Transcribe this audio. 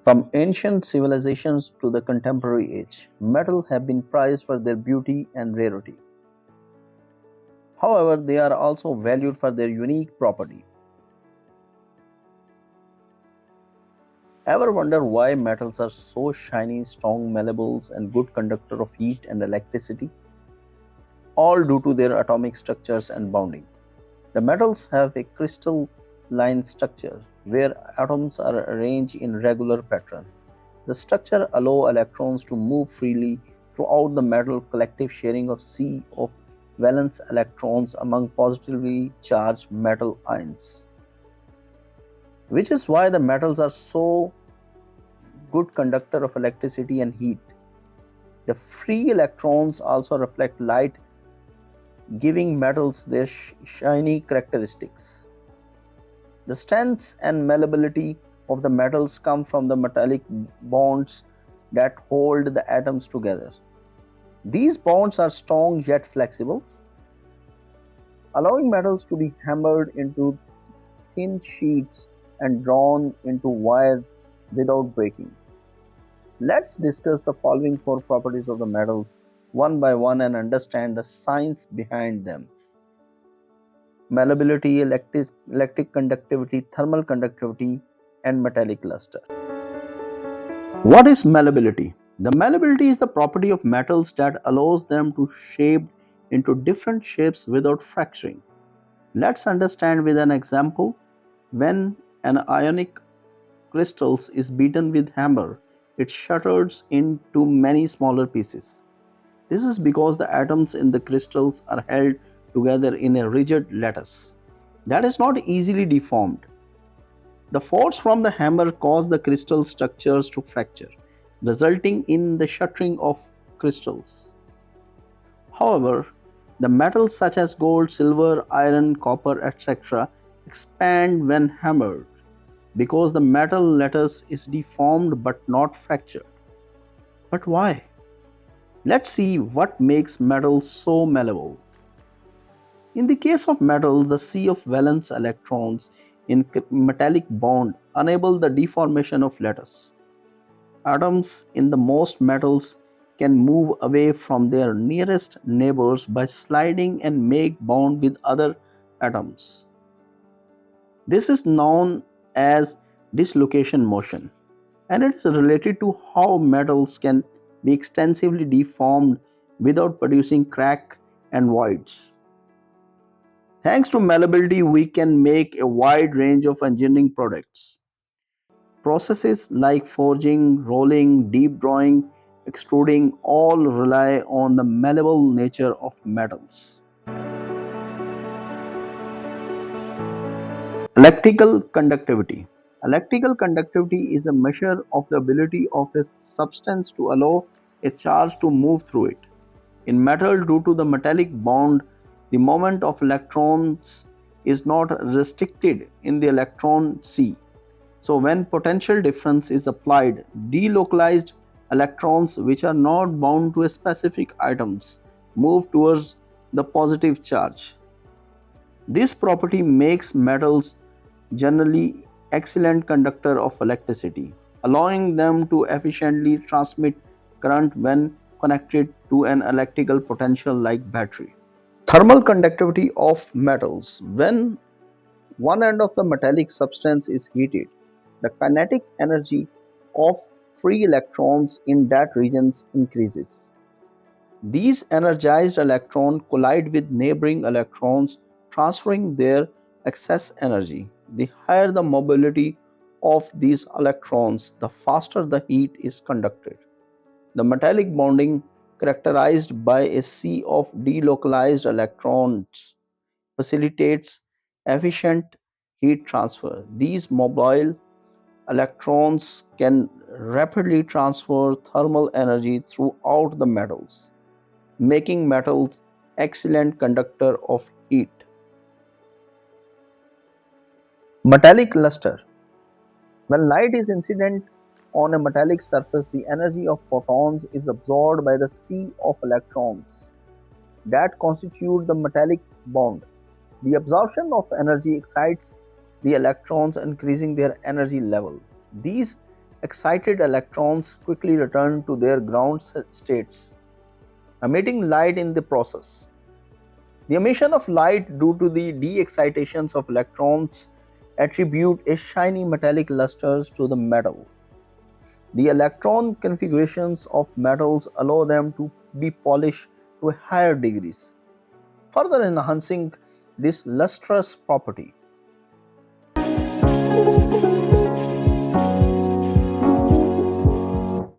From ancient civilizations to the contemporary age, metals have been prized for their beauty and rarity. However, they are also valued for their unique property. Ever wonder why metals are so shiny, strong, malleable, and good conductor of heat and electricity? All due to their atomic structures and bonding. The metals have a crystalline structure where atoms are arranged in regular pattern. The structure allows electrons to move freely throughout the metal, collective sharing of sea of valence electrons among positively charged metal ions, which is why the metals are so good conductor of electricity and heat. The free electrons also reflect light, giving metals their shiny characteristics. The strength and malleability of the metals come from the metallic bonds that hold the atoms together. These bonds are strong yet flexible, allowing metals to be hammered into thin sheets and drawn into wires without breaking. Let's discuss the following four properties of the metals one by one and understand the science behind them. Malleability, electric conductivity, thermal conductivity, and metallic luster. What is malleability? The malleability is the property of metals that allows them to shape into different shapes without fracturing. Let's understand with an example. When an ionic crystal is beaten with hammer, it shatters into many smaller pieces. This is because the atoms in the crystals are held together in a rigid lattice that is not easily deformed. The force from the hammer causes the crystal structures to fracture, resulting in the shattering of crystals. However, the metals such as gold, silver, iron, copper, etc. expand when hammered because the metal lattice is deformed but not fractured. But why? Let's see what makes metals so malleable. In the case of metal, the sea of valence electrons in metallic bond enable the deformation of lattice. Atoms in the most metals can move away from their nearest neighbors by sliding and make bond with other atoms. This is known as dislocation motion, and it is related to how metals can be extensively deformed without producing crack and voids. Thanks to malleability, we can make a wide range of engineering products. Processes like forging, rolling, deep drawing, extruding all rely on the malleable nature of metals. Electrical conductivity. Electrical conductivity is a measure of the ability of a substance to allow a charge to move through it. In metal, due to the metallic bond, the movement of electrons is not restricted in the electron sea. So when potential difference is applied, delocalized electrons which are not bound to a specific atoms move towards the positive charge. This property makes metals generally excellent conductor of electricity, allowing them to efficiently transmit current when connected to an electrical potential like battery. Thermal conductivity of metals. When one end of the metallic substance is heated, the kinetic energy of free electrons in that region increases. These energized electrons collide with neighboring electrons, transferring their excess energy. The higher the mobility of these electrons, the faster the heat is conducted. The metallic bonding, characterized by a sea of delocalized electrons, facilitates efficient heat transfer. These mobile electrons can rapidly transfer thermal energy throughout the metals, making metals excellent conductor of heat. Metallic luster. When light is incident on a metallic surface, the energy of photons is absorbed by the sea of electrons that constitute the metallic bond. The absorption of energy excites the electrons, increasing their energy level. These excited electrons quickly return to their ground states, emitting light in the process. The emission of light due to the de-excitations of electrons attribute a shiny metallic lusters to the metal. The electron configurations of metals allow them to be polished to higher degrees, further enhancing this lustrous property.